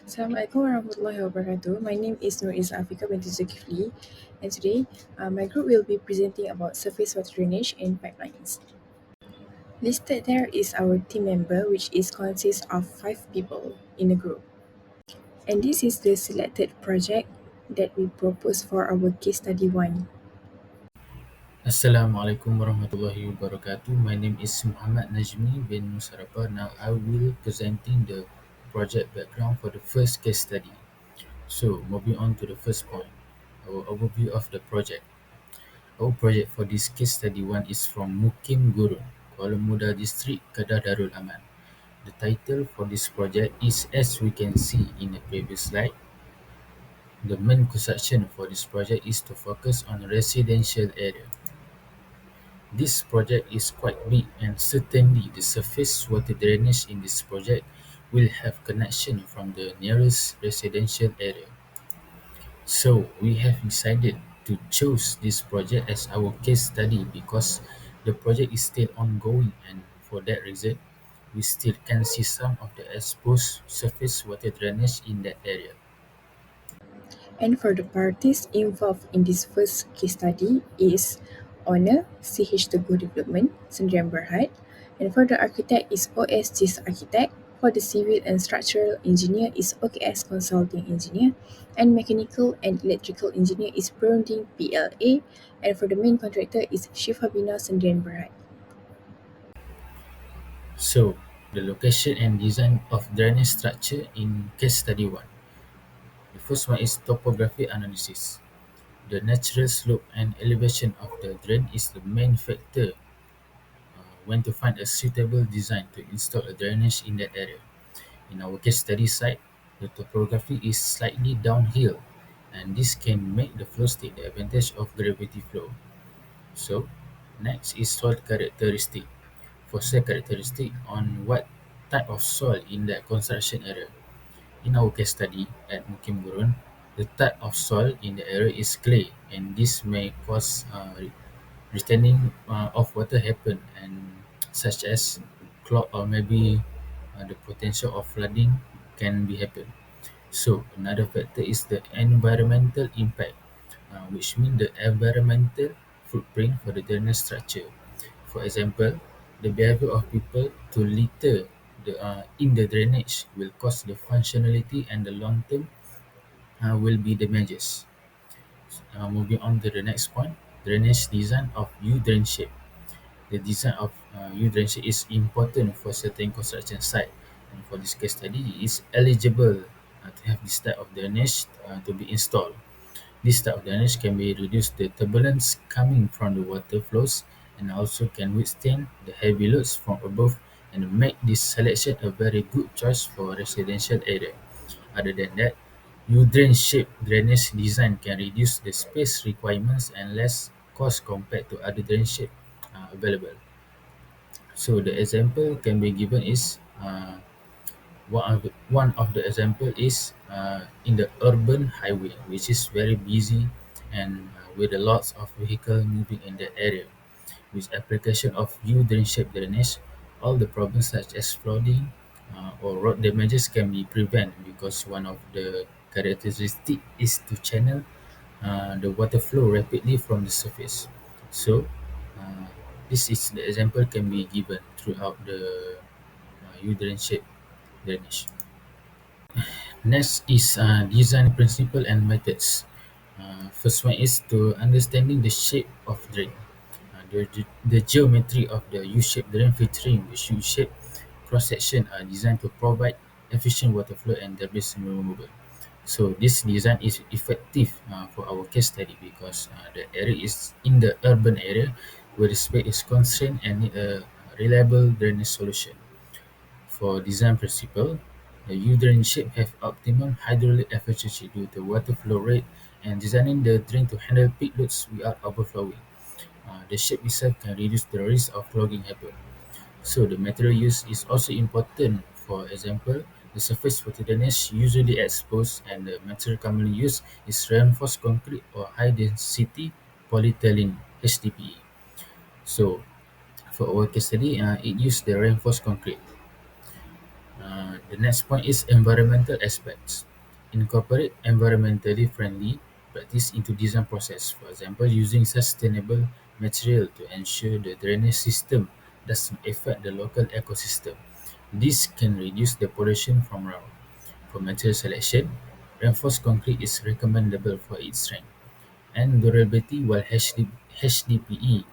Assalamualaikum warahmatullahi wabarakatuh. My name is Nur Isa Afika binti Zulkifli, and today my group will be presenting about surface water drainage and pipelines. Listed there is our team member, which is consists of 5 people in a group. And this is the selected project that we propose for our case study 1. Assalamualaikum warahmatullahi wabarakatuh. My name is Muhammad Najmi bin Musarapa. Now I will presenting the project background for the first case study. So moving on to the first point, our overview of the project. Our project for this case study one is from Mukim Gurun, Kuala Muda District, Kedah Darul Aman. The title for this project is, as we can see in the previous slide, the main construction for this project is to focus on residential area. This project is quite big, and certainly the surface water drainage in this project will have connection from the nearest residential area. So we have decided to choose this project as our case study because the project is still ongoing, and for that reason we still can see some of the exposed surface water drainage in that area. And for the parties involved in this first case study is owner CH Teguh Development, Sendirian Berhad, and for the architect is OSG's Architect, for the civil and structural engineer is OKS Consulting Engineer, and mechanical and electrical engineer is Perunding PLA, and for the main contractor is Shifabina Sendirian Berhad. So the location and design of drainage structure in case study 1. The first one is topography analysis. The natural slope and elevation of the drain is the main factor when to find a suitable design to install a drainage in that area. In our case study site, the topography is slightly downhill, and this can make the flow state the advantage of gravity flow. So, next is soil characteristic. For soil characteristic on what type of soil in that construction area. In our case study at Mukim Gurun, the type of soil in the area is clay, and this may cause retaining of water happen, and such as clog or maybe the potential of flooding can be happen. So another factor is the environmental impact, which means the environmental footprint for the drainage structure. For example, the behavior of people to litter in the drainage will cause the functionality, and the long term will be damages. Moving on to the next point, drainage design of U-drain shape. The design of U-drain shape is important for certain construction site, and for this case study, it is eligible to have this type of drainage to be installed. This type of drainage can be reduce the turbulence coming from the water flows, and also can withstand the heavy loads from above, and make this selection a very good choice for residential area. Other than that, U-drain shape drainage design can reduce the space requirements and less cost compared to other drain shape available. So the example can be given is one of the example is in the urban highway, which is very busy, and with a lots of vehicle moving in that area. With application of U-drain shape drainage, all the problems such as flooding or road damages can be prevented, because one of the characteristic is to channel the water flow rapidly from the surface. So uh, this is the example can be given throughout the U-drain shape drainage. Next is design principle and methods. First one is to understanding the shape of drain. The geometry of the U-shaped drain featuring which U-shaped cross-section are designed to provide efficient water flow and debris removal. So this design is effective for our case study because the area is in the urban area where the space is constrained and need a reliable drainage solution. For design principle, the U-drain shape have optimum hydraulic efficiency due to water flow rate, and designing the drain to handle peak loads without overflowing. The shape itself can reduce the risk of clogging happen. So the material used is also important. For example, the surface water drainage usually exposed, and the material commonly used is reinforced concrete or high density polyethylene HDPE. So for our case study, it used the reinforced concrete. The next point is environmental aspects. Incorporate environmentally friendly practice into design process. For example, using sustainable material to ensure the drainage system does not affect the local ecosystem. This can reduce the pollution from ground. For material selection, reinforced concrete is recommendable for its strength and durability, while HDPE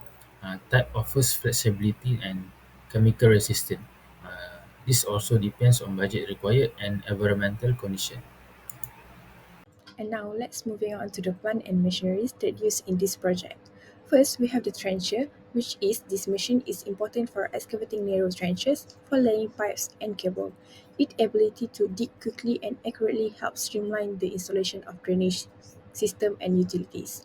type offers flexibility and chemical resistance. This also depends on budget required and environmental condition. And now let's moving on to the plant and machineries that used in this project. First, we have the trencher, which is this machine is important for excavating narrow trenches for laying pipes and cable. Its ability to dig quickly and accurately helps streamline the installation of drainage system and utilities.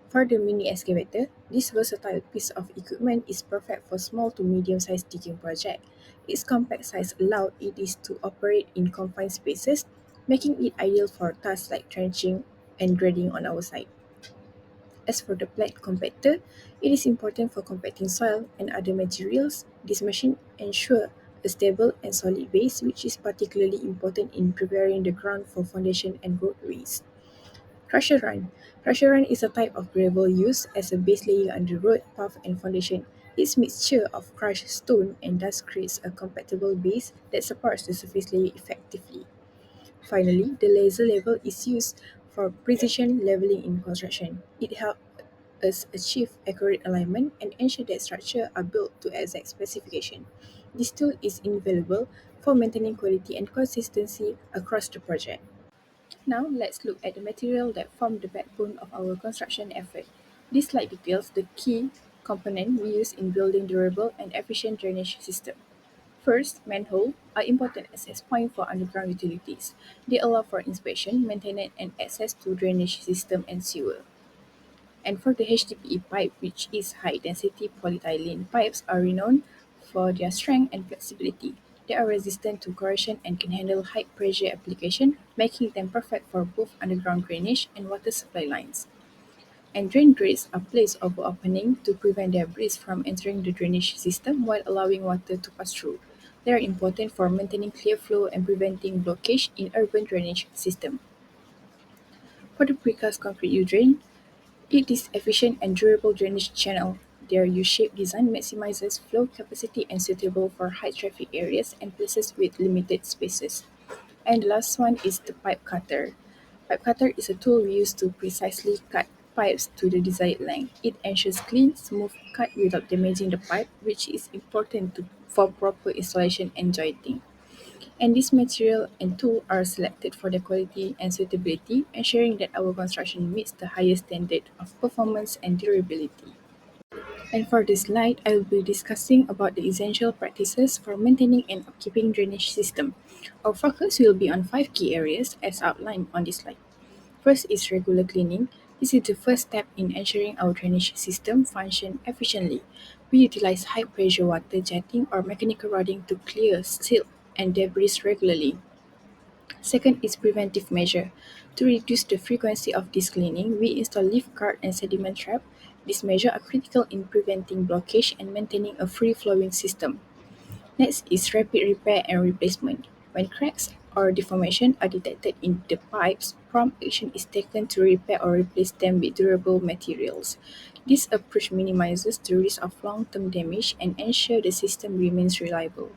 For the mini excavator, this versatile piece of equipment is perfect for small to medium-sized digging projects. Its compact size allows it is to operate in confined spaces, making it ideal for tasks like trenching and grading on our site. As for the plate compactor, it is important for compacting soil and other materials. This machine ensures a stable and solid base, which is particularly important in preparing the ground for foundation and roadways. Crusher run. Crusher run is a type of gravel used as a base layer under road, path, and foundation. Its mixture of crushed stone and dust creates a compatible base that supports the surface layer effectively. Finally, the laser level is used for precision leveling in construction. It helps us achieve accurate alignment and ensure that structures are built to exact specification. This tool is invaluable for maintaining quality and consistency across the project. Now let's look at the material that form the backbone of our construction effort. This slide details the key component we use in building durable and efficient drainage system. First, manhole are important access point for underground utilities. They allow for inspection, maintenance, and access to drainage system and sewer. And for the HDPE pipe, which is high-density polyethylene pipes, are renowned for their strength and flexibility. They are resistant to corrosion and can handle high-pressure application, making them perfect for both underground drainage and water supply lines. And drain grates are placed over opening to prevent debris from entering the drainage system while allowing water to pass through. They are important for maintaining clear flow and preventing blockage in urban drainage system. For the precast concrete U-drain, it is efficient and durable drainage channel. Their U-shaped design maximizes flow capacity and suitable for high traffic areas and places with limited spaces. And the last one is the pipe cutter. Pipe cutter is a tool we use to precisely cut pipes to the desired length. It ensures clean, smooth cut without damaging the pipe, which is important for proper installation and jointing. And this material and tool are selected for their quality and suitability, ensuring that our construction meets the highest standard of performance and durability. And for this slide, I will be discussing about the essential practices for maintaining and upkeeping drainage system. Our focus will be on five key areas as outlined on this slide. First is regular cleaning. This is the first step in ensuring our drainage system function efficiently. We utilize high pressure water jetting or mechanical rodding to clear silt and debris regularly. Second is preventive measure. To reduce the frequency of this cleaning, we install leaf guard and sediment trap. These measures are critical in preventing blockage and maintaining a free-flowing system. Next is rapid repair and replacement. When cracks or deformation are detected in the pipes, prompt action is taken to repair or replace them with durable materials. This approach minimizes the risk of long-term damage and ensures the system remains reliable.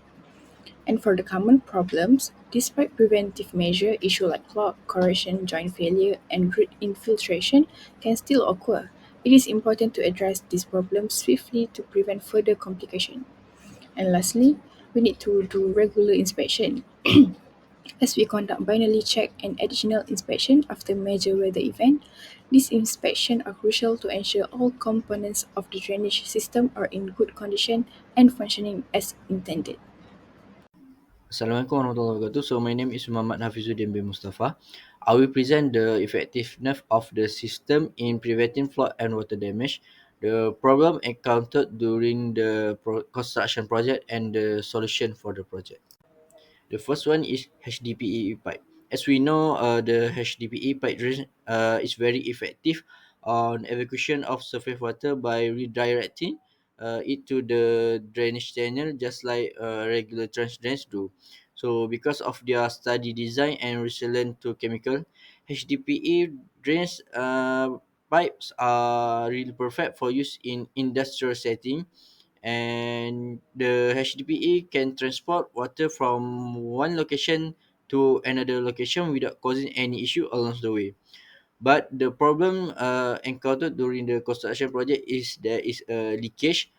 And for the common problems, despite preventive measures, issues like clog, corrosion, joint failure, and root infiltration can still occur. It is important to address these problems swiftly to prevent further complication. And lastly, we need to do regular inspection as we conduct binary check and additional inspection after major weather event. These inspections are crucial to ensure all components of the drainage system are in good condition and functioning as intended. Assalamualaikum warahmatullahi wabarakatuh. So my name is Muhammad Hafizuddin bin Mustafa. I will present the effectiveness of the system in preventing flood and water damage, the problem encountered during the construction project, and the solution for the project. The first one is HDPE pipe. As we know, the HDPE pipe is very effective on evacuation of surface water by redirecting it to the drainage channel, just like regular trench drains do. So because of their study design and resilient to chemical, HDPE drains pipes are really perfect for use in industrial setting, and the HDPE can transport water from one location to another location without causing any issue along the way. But the problem encountered during the construction project is there is a leakage.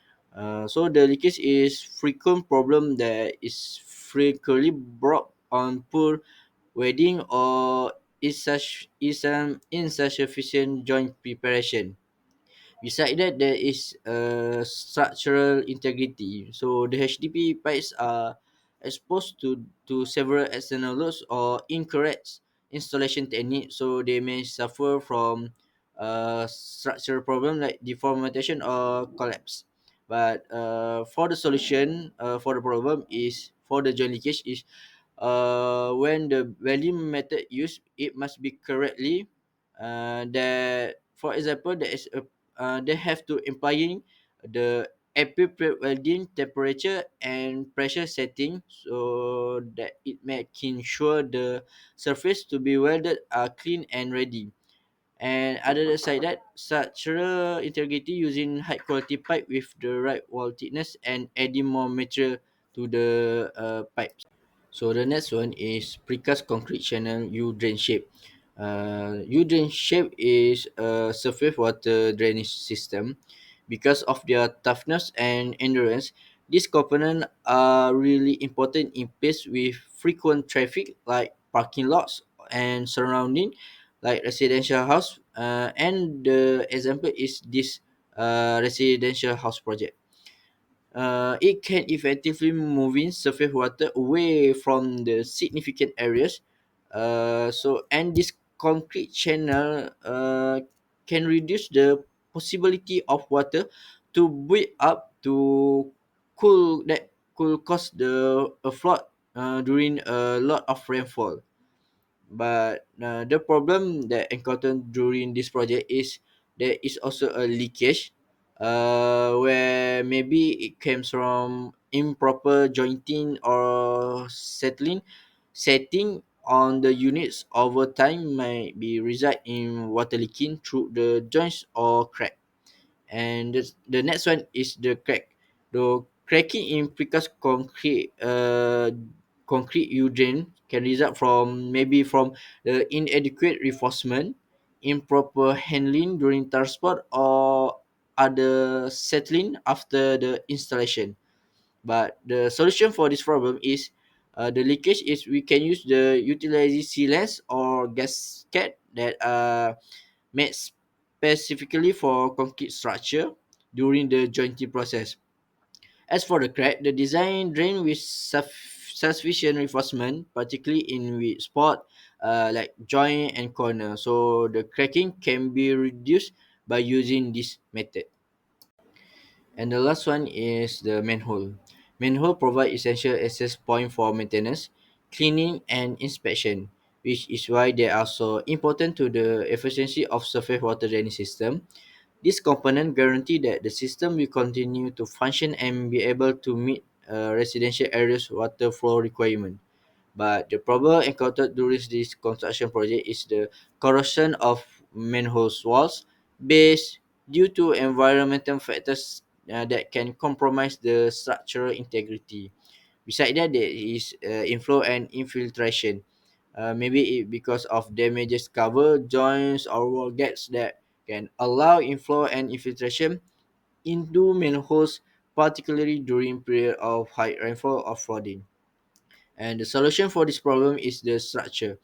So the leakage is frequent problem that is frequently brought on poor wedding or is an insufficient joint preparation. Beside that, there is structural integrity. So the HDP pipes are exposed to several external loads or incorrect installation technique, so they may suffer from structural problem like deformation or collapse. But for the solution for the problem is for the joint leakage is when the volume method used, it must be correctly that for example there is a they have to implying the appropriate welding temperature and pressure setting so that it making sure the surface to be welded are clean and ready. And other side that structural integrity using high quality pipe with the right wall thickness and adding more material to the pipes. So the next one is precast concrete channel U drain shape. U drain shape is a surface water drainage system. Because of their toughness and endurance, these components are really important in place with frequent traffic like parking lots and surrounding like residential house. And the example is this residential house project. It can effectively moving surface water away from the significant areas. And this concrete channel can reduce the possibility of water to build up to cool that could cause the a flood during a lot of rainfall. But the problem that encountered during this project is there is also a leakage where maybe it comes from improper jointing or settling setting on the units over time might be result in water leaking through the joints or crack. And the next one is the crack. The cracking in precast concrete udrain can result from maybe from the inadequate reinforcement, improper handling during transport, or other settling after the installation. But the solution for this problem is the leakage is we can use the utilizing sealants or gasket that made specifically for concrete structure during the jointing process. As for the crack, the design drain with sufficient reinforcement, particularly in weak spot like joint and corner. So the cracking can be reduced by using this method. And the last one is the manhole. Manhole provide essential access point for maintenance, cleaning, and inspection, which is why they are so important to the efficiency of surface water drainage system. This component guarantee that the system will continue to function and be able to meet residential areas water flow requirement. But the problem encountered during this construction project is the corrosion of manhole walls base due to environmental factors that can compromise the structural integrity. Beside that, there is inflow and infiltration. Maybe it because of damages cover joints or wall gaps that can allow inflow and infiltration into manholes, particularly during period of high rainfall or flooding. And the solution for this problem is the structure.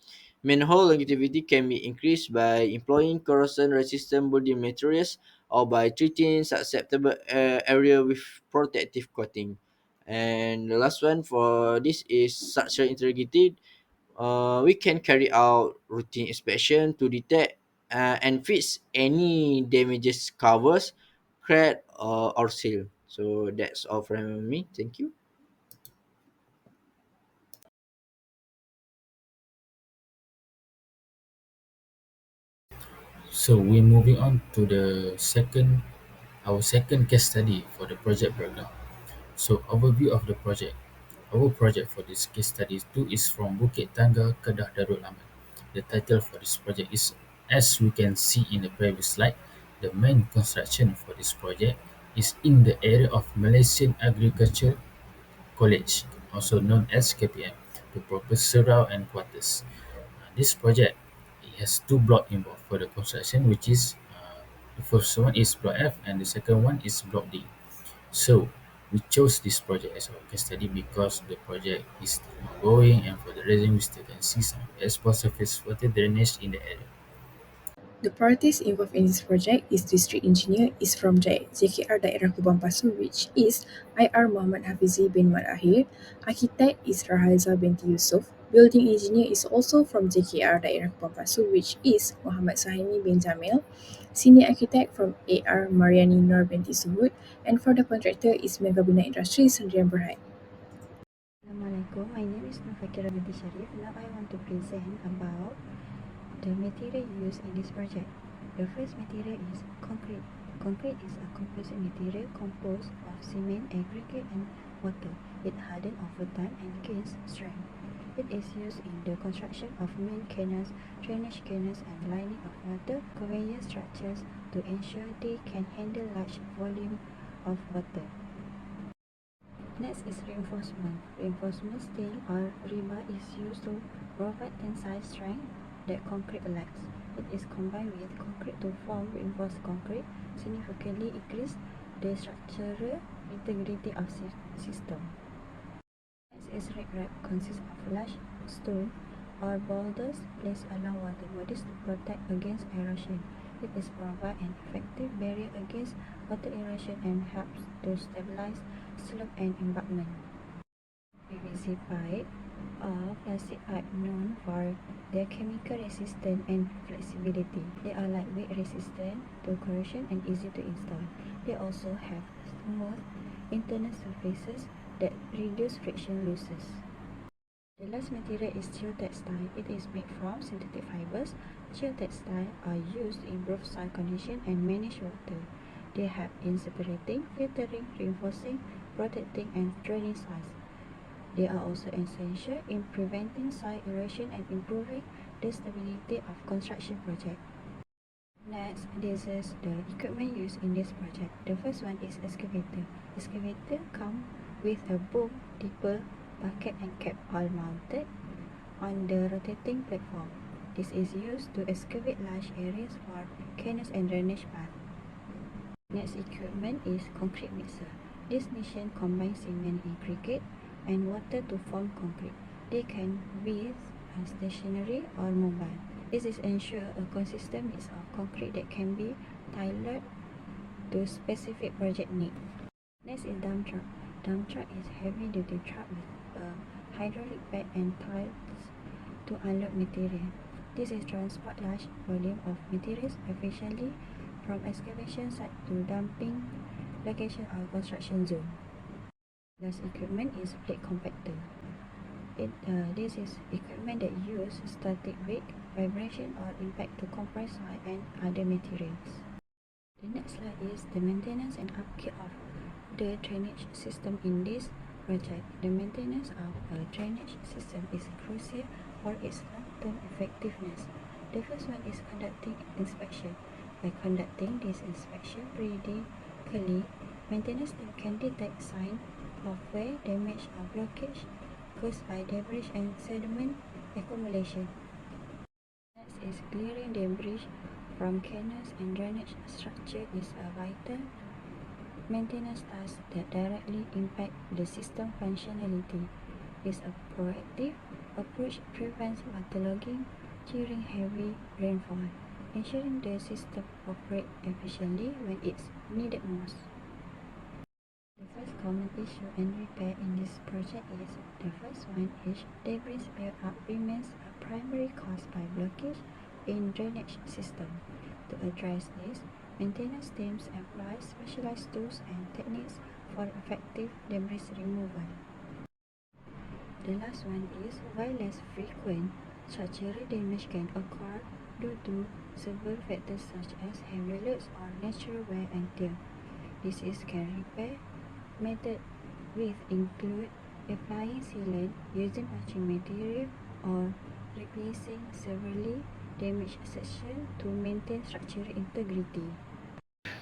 Manhole longevity can be increased by employing corrosion-resistant building materials or by treating susceptible area with protective coating. And the last one for this is structural integrity. We can carry out routine inspection to detect and fix any damages covers, crack or seal. So that's all from me. Thank you. So we're moving on to our second case study for the project breakdown. So overview of the project. Our project for this case study too is from Bukit Tangga, Kedah Darul Aman. The title for this project is, as we can see in the previous slide, the main construction for this project is in the area of Malaysian Agriculture College, also known as KPM, to purpose surround and quarters. This project it has two blocks involved for the construction, which is the first one is block F and the second one is block D. So we chose this project as our case study because the project is still ongoing, and for the reason we still can see some exposed surface water drainage in the area. The parties involved in this project is District Engineer is from JKR Daerah Kubang Pasu, which is IR Muhammad Hafizi bin Malahir. Architect is Rahaza binti Yusuf. Building Engineer is also from JKR Daerah Kubang Pasu, which is Muhammad Sahimi bin Jamil. Senior Architect from AR Mariani Nur binti Suhud. And for the contractor is Mega Bina Industries Sendirian Berhad. Assalamualaikum, my name is Nufakira binti Sharif. Now I want to present about the material used in this project. The first material is concrete. Concrete is a composite material composed of cement, aggregate and water. It hardens over time and gains strength. It is used in the construction of main canals, drainage canals and lining of water conveyor structures to ensure they can handle large volume of water. Next is reinforcement. Reinforcement steel or rebar is used to provide tensile strength that concrete lacks. It is combined with concrete to form reinforced concrete, significantly increase the structural integrity of system. Next is riprap, consists of large stone or boulders placed along water bodies to protect against erosion. It is provide an effective barrier against water erosion and helps to stabilize slope and embankment. PVC pipe or plastic pipe known for their chemical resistance and flexibility. They are lightweight, resistant to corrosion and easy to install. They also have smooth internal surfaces that reduce friction losses. The last material is geotextile. It is made from synthetic fibers. Geotextile are used to improve soil condition and manage water. They help in separating, filtering, reinforcing, protecting and draining soils. They are also essential in preventing soil erosion and improving the stability of construction project. Next, this is the equipment used in this project. The first one is excavator. Excavator comes with a boom, dipper, bucket and cap all mounted on the rotating platform. This is used to excavate large areas for canals and drainage paths. Next equipment is concrete mixer. This machine combines cement, aggregate and water to form concrete. They can be stationary or mobile. This is ensure a consistent mix of concrete that can be tailored to specific project need. Next is dump truck. Dump truck is heavy duty truck with a hydraulic bed and tiles to unload material. This is transport large volume of materials efficiently from excavation site to dumping location or construction zone. Last equipment is plate compactor. This is equipment that use static weight, vibration or impact to compress soil and other materials. The next slide is the maintenance and upkeep of the drainage system in this project. The maintenance of a drainage system is crucial for its long-term effectiveness. The first one is conducting inspection. By conducting this inspection periodically, maintenance team can detect signs of wear, damage or blockage caused by debris and sediment accumulation. Next is clearing debris from canals and drainage structure is a vital maintenance task that directly impact the system functionality. Is a proactive approach prevents waterlogging during heavy rainfall, ensuring the system operates efficiently when it's needed most. The first common issue and repair in this project is the first one is debris build-up remains a primary cause by blockage in drainage system. To address this, maintenance teams employ specialized tools and techniques for effective debris removal. The last one is while less frequent, structural damage can occur due to several factors such as heavy loads or natural wear and tear. Disease can repair method with include applying sealant, using patching material, or replacing severely damaged sections to maintain structural integrity.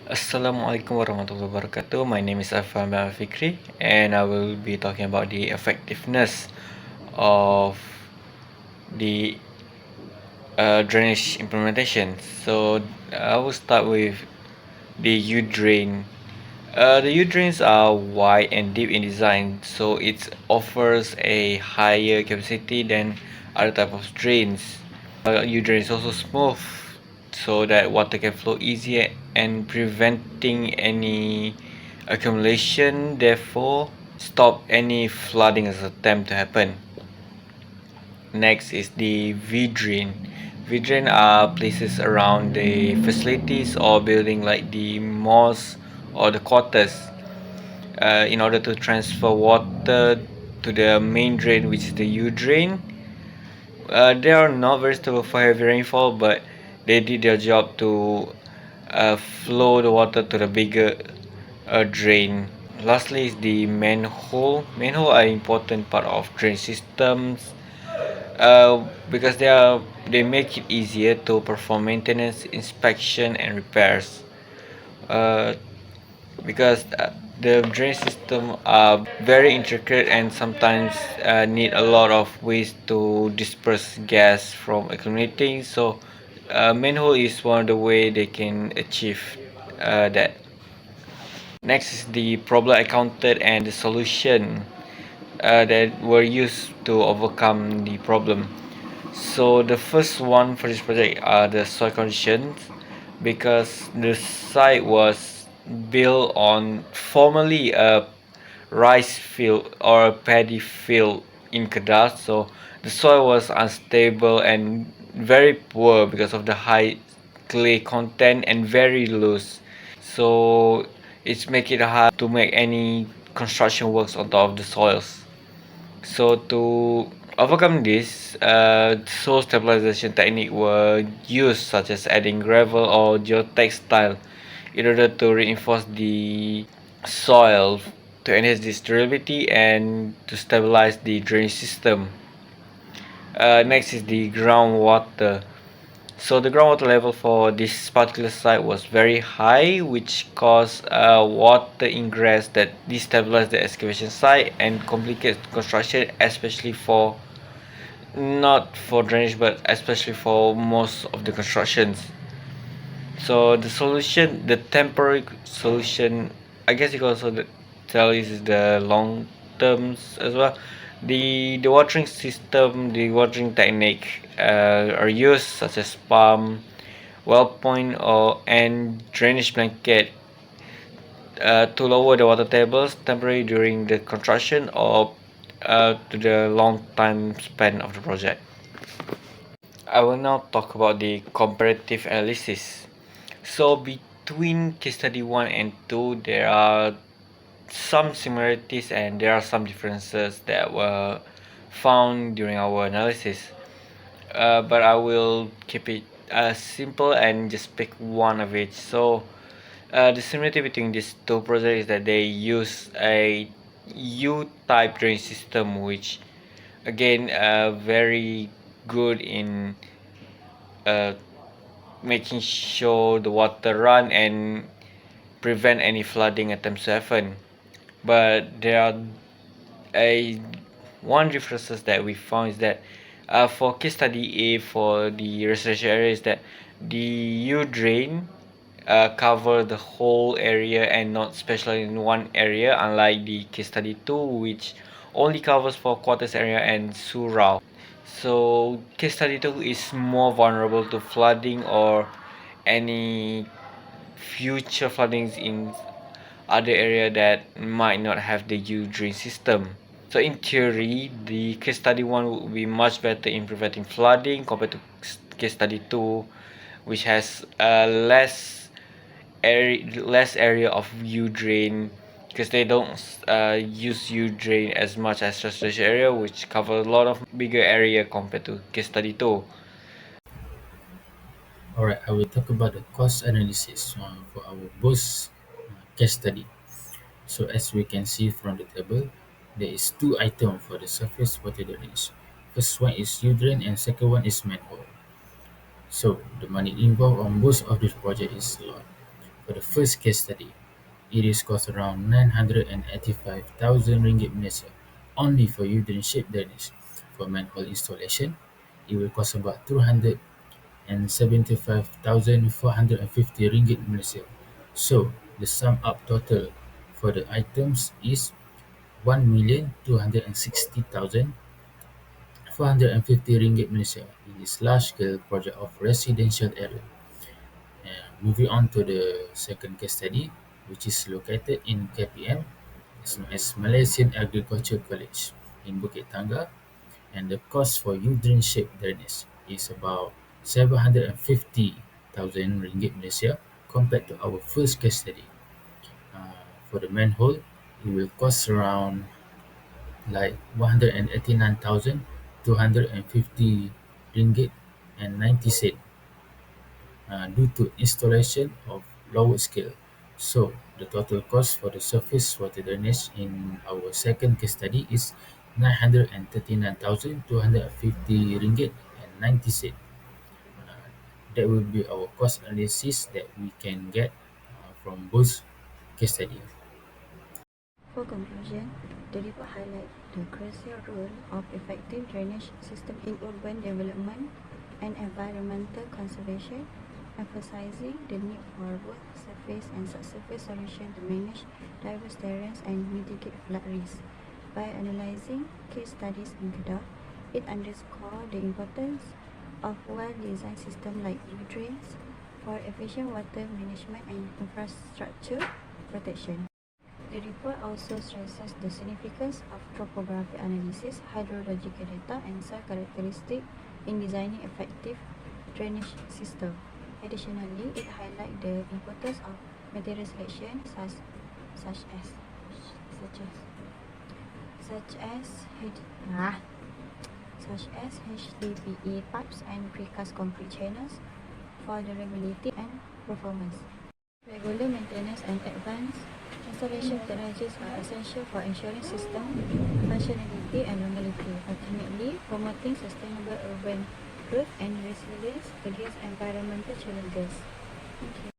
Assalamualaikum warahmatullahi wabarakatuh. My name is Afan Fikri, and I will be talking about the effectiveness of the drainage implementation. So I will start with the U drain. The U drains are wide and deep in design, so it offers a higher capacity than other type of drains. U drain is also smooth, so that water can flow easier and preventing any accumulation. Therefore, stop any flooding as attempt to happen. Next is the V-drain. V-drain are places around the facilities or building like the malls or the quarters in order to transfer water to the main drain, which is the U-drain. They are not very stable for heavy rainfall, but they did their job to flow the water to the bigger drain. Lastly is the manhole. Manhole are important part of drain systems because they make it easier to perform maintenance, inspection, and repairs. Uh, because the drain system are very intricate and sometimes need a lot of ways to disperse gas from accumulating. So, manhole is one of the way they can achieve that. Next is the problem encountered and the solution that were used to overcome the problem. So the first one for this project are the soil conditions because the site was built on formerly a rice field or a paddy field in Kedah. So the soil was unstable and very poor because of the high clay content and very loose. So it's make it hard to make any construction works on top of the soils. So to overcome this, soil stabilization technique were used such as adding gravel or geotextile in order to reinforce the soil to enhance its durability and to stabilize the drainage system. Next is the groundwater. So the groundwater level for this particular site was very high, which caused water ingress that destabilized the excavation site and complicates construction, especially for not for drainage, but especially for most of the constructions. So the solution, the temporary solution, I guess you can also tell is the long terms as well. The watering system, the watering technique are used such as pump, well point or and drainage blanket to lower the water tables temporarily during the construction or to the long time span of the project. I will now talk about the comparative analysis. So between case study 1 and 2 there are some similarities and there are some differences that were found during our analysis. But I will keep it simple and just pick one of each. So the similarity between these two projects is that they use a U-type drain system, which again very good in uh, making sure the water run and prevent any flooding attempts to happen. But there are a one differences that we found is that for case study A for the residential area is that the U drain cover the whole area and not special in one area, unlike the case study 2 which only covers for quarters area and surau. So case study 2 is more vulnerable to flooding or any future floodings in other area that might not have the U drain system. So in theory, the case study 1 would be much better in preventing flooding compared to case study 2, which has less area of U drain because they don't use U drain as much as restoration area, which cover a lot of bigger area compared to case study 2. Alright, I will talk about the cost analysis for our both case study. So as we can see from the table, There is two items for the surface water drainage. First one is hydrant and second one is manhole. So the money involved on both of these projects is a lot. For the first case study, it is cost around 985,000 ringgit Malaysia only for hydrant shape drainage. For manhole installation, it will cost about 275,450 ringgit Malaysia. So the sum up total for the items is 1,260,450 ringgit Malaysia in this large-scale project of residential area. Moving on to the second case study, which is located in KPM, it's known as Malaysian Agriculture College in Bukit Tangga, and the cost for hydrant shape drainage is about 750,000 ringgit Malaysia compared to our first case study. For the manhole, it will cost around like 189,250 ringgit and 90 cent due to installation of lower scale. So the total cost for the surface water drainage in our second case study is 939,250 ringgit and 90 cent. Uh, that will be our cost analysis that we can get from both case study. For conclusion, the report highlights the crucial role of effective drainage system in urban development and environmental conservation, emphasizing the need for both surface and subsurface solutions to manage diverse terrains and mitigate flood risk. By analyzing case studies in Kedah, it underscores the importance of well-designed systems like drains for efficient water management and infrastructure protection. The report also stresses the significance of topography analysis, hydrological data, and soil characteristics in designing effective drainage system. Additionally, it highlights the importance of material selection such as HDPE pipes and precast concrete channels for durability and performance. Regular maintenance and advanced installation technologies are essential for ensuring system functionality and longevity, ultimately promoting sustainable urban growth and resilience against environmental challenges. Thank you.